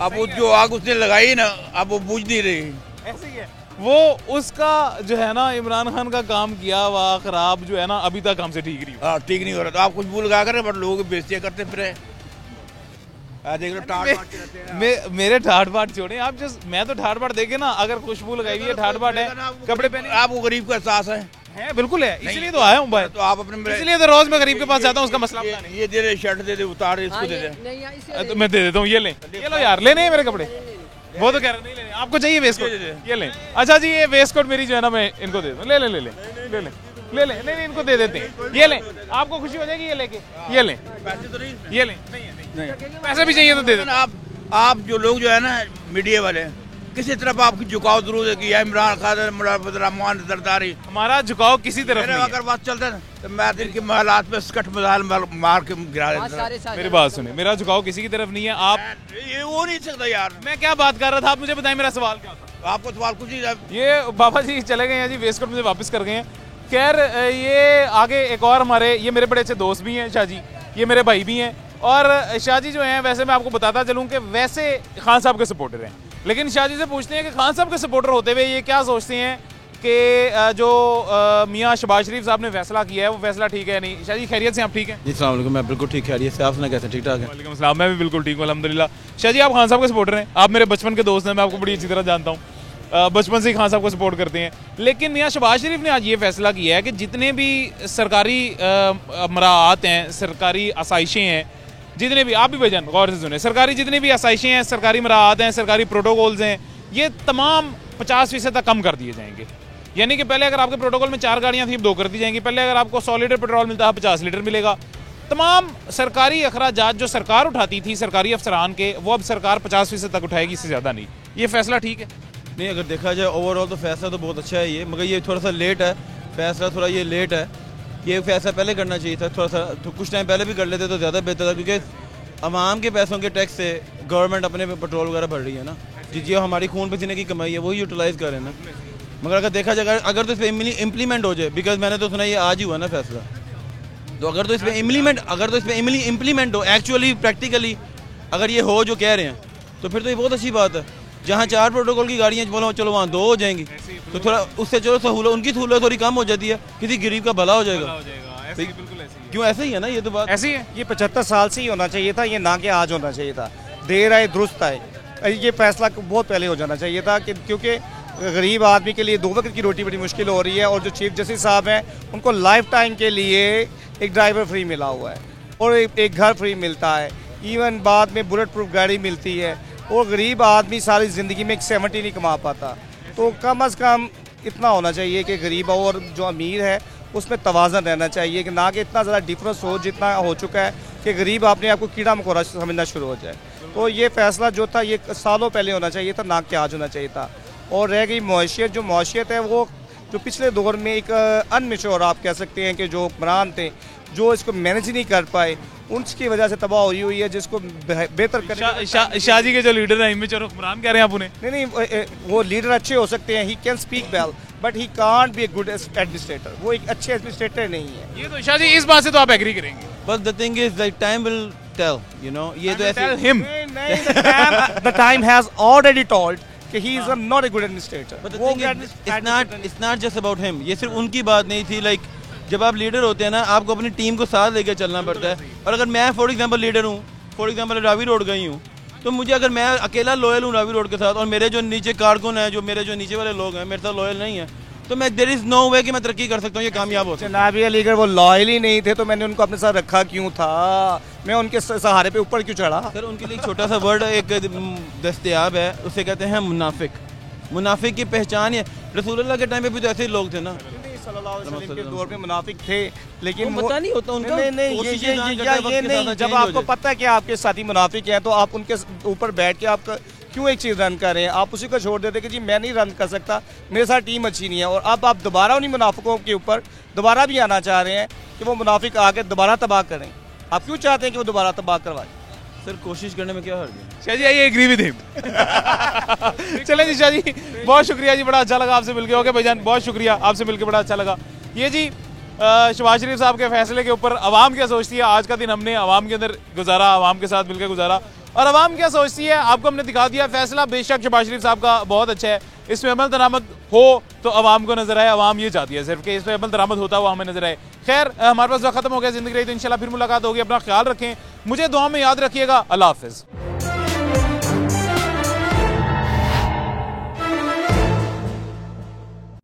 अब वो जो आग उसने लगाई ना, अब वो बुझ नहीं रही। ऐसे ही है वो, उसका जो है ना इमरान खान का काम किया हुआ खराब जो है ना, अभी तक हमसे ठीक नहीं हुआ। ठीक नहीं हो रहा, तो आप कुछ भूल गा कर बट लोग बेइज्जती करते फिर देख लो। मेरे ठाट बाट छोड़े आप, जस्ट मैं तो ठाट बाट देखे ना, अगर खुशबू लगाई हुई है, ठाट बाट है, कपड़े पहने, आपको गरीब का एहसास है बिल्कुल है, इसलिए तो आया हूँ भाई। तो आप अपने, इसलिए तो रोज मैं गरीब के पास जाता हूँ, उसका मसला नहीं। ये दे दे, शर्ट दे दे, उतार इसको दे दे, तो मैं दे देता हूँ, ये लो यार, लेने हैं मेरे कपड़े। वो तो कह रहे नहीं लेने, आपको चाहिए वेस्ट कोट, ये लें। अच्छा जी, ये वेस्ट कोट मेरी जो है ना, मैं इनको दे दूँ, ले ले, नहीं इनको दे देते हैं, ये लें, आपको खुशी हो जाएगी, ये लेके, ये लें, ये लें, नहीं पैसे भी चाहिए तो दे देना। आप जो लोग जो है ना मीडिया वाले, किसी तरफ आपकी झुकाव जरूर है कि इमरान खान, रहमान, जरदारी, हमारा झुकाव किसी तरफ नहीं है। अगर बात चलता है तो मैं दिन के हालात में स्कट मजाल मार के गिरा देता। मेरी बात सुने, मेरा झुकाव किसी की तरफ नहीं है। आप ये हो नहीं सकता यार। मैं क्या बात कर रहा था, आप मुझे बताएं मेरा सवाल क्या था? आपको सवाल कुछ नहीं। ये बाबा जी चले गए हैं जी, वेस्ट कोट मुझे वापस कर गए हैं। खैर, ये आगे एक और हमारे, ये मेरे बड़े अच्छे दोस्त भी हैं शाह जी, ये मेरे भाई भी हैं, और शाह जी जो हैं, वैसे मैं आपको बताता चलूँ कि वैसे खान साहब के सपोर्टर हैं, लेकिन शाह जी से पूछते हैं कि खान साहब के सपोर्टर होते हुए ये क्या सोचते हैं कि जो मियाँ शहबाज शरीफ साहब ने फैसला किया है वो फैसला ठीक है नहीं? शाह जी खैरियत से, आप ठीक हैं? जी अस्सलाम वालेकुम, मैं बिल्कुल ठीक खैरियत से, आप सुना कैसे? ठीक ठाक है। वालेकुम अस्सलाम, मैं भी बिल्कुल ठीक हूँ अल्हम्दुलिल्लाह। शाह जी, आप खान साहब के सपोर्टर हैं, आप मेरे बचपन के दोस्त हैं, मैं आपको बड़ी अच्छी तरह जानता हूँ, बचपन से ही खान साहब को सपोर्ट करते हैं। लेकिन मियाँ शहबाज शरीफ ने आज ये फैसला किया है कि जितने भी सरकारी मराहत हैं, सरकारी आसाइशें हैं, जितने भी, आप भी भाईजान गौर से सुने, सरकारी जितने भी आसाइशें हैं, सरकारी मराहत हैं, सरकारी प्रोटोकॉल्स हैं, ये तमाम 50% तक कम कर दिए जाएंगे। यानी कि पहले अगर आपके प्रोटोकॉल में 4 गाड़ियाँ थी, अब 2 कर दी जाएंगी। पहले अगर आपको 100 लीटर पेट्रोल मिलता है, 50 लीटर मिलेगा। तमाम सरकारी अखराजात जो सरकार उठाती थी सरकारी अफसरान के, वो अब सरकार 50% तक उठाएगी, इससे ज़्यादा नहीं। ये फैसला ठीक है? नहीं, अगर देखा जाए ओवरऑल तो फैसला तो बहुत अच्छा है ये, मगर ये थोड़ा सा लेट है फैसला, थोड़ा ये लेट है। ये फैसला पहले करना चाहिए था, थोड़ा सा तो कुछ टाइम पहले भी कर लेते तो ज़्यादा बेहतर था, क्योंकि आवाम के पैसों के टैक्स से गवर्नमेंट अपने पेट्रोल वगैरह भर रही है ना, जो हमारी खून पसीने की कमाई है वही यूटिलाइज़ कर रहे हैं ना। मगर अगर देखा जाए अगर तो इस पर इम्प्लीमेंट हो जाए, बिकॉज मैंने तो सुना ये आज ही हुआ ना फैसला, तो अगर तो इस पर इम्प्लीमेंट हो एक्चुअली प्रैक्टिकली, अगर ये हो जो कह रहे हैं, तो फिर तो ये बहुत अच्छी बात है। जहाँ 4 प्रोटोकॉल की गाड़ियाँ बोलो चलो वहाँ 2 हो जाएंगी, तो थोड़ा उससे चलो सहूलत, उनकी सहूलत थोड़ी कम हो जाती है, किसी गरीब का भला हो जाएगा। क्यों ऐसे ही है ना, ये तो बात ऐसी है। ये 75 साल से ही होना चाहिए था, ये ना कि आज होना चाहिए था। देर आए दुरुस्त आए, ये फैसला बहुत पहले हो जाना चाहिए था, क्योंकि गरीब आदमी के लिए 2 वक्त की रोटी बड़ी मुश्किल हो रही है। और जो चीफ जस्टिस साहब हैं उनको लाइफ टाइम के लिए एक ड्राइवर फ्री मिला हुआ है और एक घर फ्री मिलता है, इवन बाद में बुलेट प्रूफ गाड़ी मिलती है। और गरीब आदमी सारी ज़िंदगी में एक 70 नहीं कमा पाता, तो कम अज़ कम इतना होना चाहिए कि गरीब और जो अमीर है उसमें तवाज़न रहना चाहिए, कि ना कि इतना ज़्यादा डिफरेंस हो जितना हो चुका है कि गरीब अपने आप को कीड़ा मकोड़ा समझना शुरू हो जाए। तो ये फैसला जो था ये सालों पहले होना चाहिए था, ना कि आज होना चाहिए था। और रह गई मुआशियत, जो मुआशियत है वो जो पिछले दौर में एक अनमेच्योर आप कह सकते हैं कि जो हुक्मरान थे जो इसको मैनेज नहीं कर पाए, उनकी वजह से तबाह हुई है, जिसको बेहतर करने शाह जी के जो लीडर हैं इमेच्योर हुक्मरान कह रहे हैं आप उन्हें? नहीं, वो लीडर अच्छे हो सकते हैं, he can speak well, but he can't be A good administrator. वो एक अच्छे एडमिनिस्ट्रेटर नहीं है। ये तो शाह जी इस बात से तो आप एग्री करेंगे? But the thing is that time will tell, you know, ये तो ऐसे him the time has already told कि he is not a good administrator. But the thing it's not just about him, ये सिर्फ उनकी बात नहीं थी। लाइक जब आप लीडर होते हैं ना, आपको अपनी टीम को साथ लेकर चलना पड़ता है। और अगर मैं फॉर एग्जांपल लीडर हूँ, फॉर एग्जांपल रावी रोड गई हूँ, तो मुझे अगर मैं अकेला लॉयल हूँ रावी रोड के साथ और मेरे जो नीचे कारकुन है, जो मेरे जो नीचे वाले लोग हैं मेरे साथ लॉयल नहीं है, तो मैं देयर इज नो वे कि मैं तरक्की कर सकता हूँ, ये कामयाब हो सकता हूँ। जनाब अलीगढ़ वो लॉयल ही नहीं थे तो मैंने उनको अपने साथ रखा क्यों था? मैं उनके सहारे पे ऊपर क्यों चढ़ा? सर उनके लिए एक छोटा सा वर्ड एक दस्तयाब है, उसे कहते हैं मुनाफिक। मुनाफिक की पहचान है, रसूलुल्लाह के टाइम पे भी तो ऐसे ही लोग थे ना, सल्लल्लाहु अलैहि वसल्लम के दौर में मुनाफिक थे, लेकिन पता नहीं होता उनका। नहीं, जब आपको पता है कि आपके साथी मुनाफिक हैं तो आप उनके ऊपर बैठ के आप क्यों एक चीज़ रन कर रहे हैं? आप उसी को छोड़ देते कि जी मैं नहीं रन कर सकता, मेरे साथ टीम अच्छी नहीं है। और अब आप दोबारा उन्हीं मुनाफिकों के ऊपर दोबारा भी आना चाह रहे हैं कि वो मुनाफिक आके दोबारा तबाह करें। आप क्यों चाहते हैं कि वो दोबारा तबाह करवाएं? सर कोशिश करने में क्या हर्ज है? शाह जी आइए, एग्री विद हिम। चलें जी शाह जी, बहुत शुक्रिया जी, बड़ा अच्छा लगा आपसे मिलके। ओके भाईजान, बहुत शुक्रिया, आपसे मिलके बड़ा अच्छा लगा। ये जी शहबाज शरीफ साहब के फैसले के ऊपर आवाम क्या सोचती है, आज का दिन हमने आवाम के अंदर गुजारा, आवाम के साथ मिलकर गुजारा, और आवाम क्या सोचती है आपको हमने दिखा दिया। फैसला बेशक शहबाज शरीफ साहब का बहुत अच्छा है, इसमें अमल दरामद हो तो आवाम को नजर आए, आवाम ये चाहती है सिर्फ कि इसमें अमल दरामद होता हुआ हमें नजर आए। खैर हमारे पास वक्त खत्म हो गया, जिंदगी रही तो इंशाल्लाह फिर मुलाकात होगी। अपना ख्याल रखें, मुझे दुआ में याद रखिएगा। अल्लाह हाफिज़।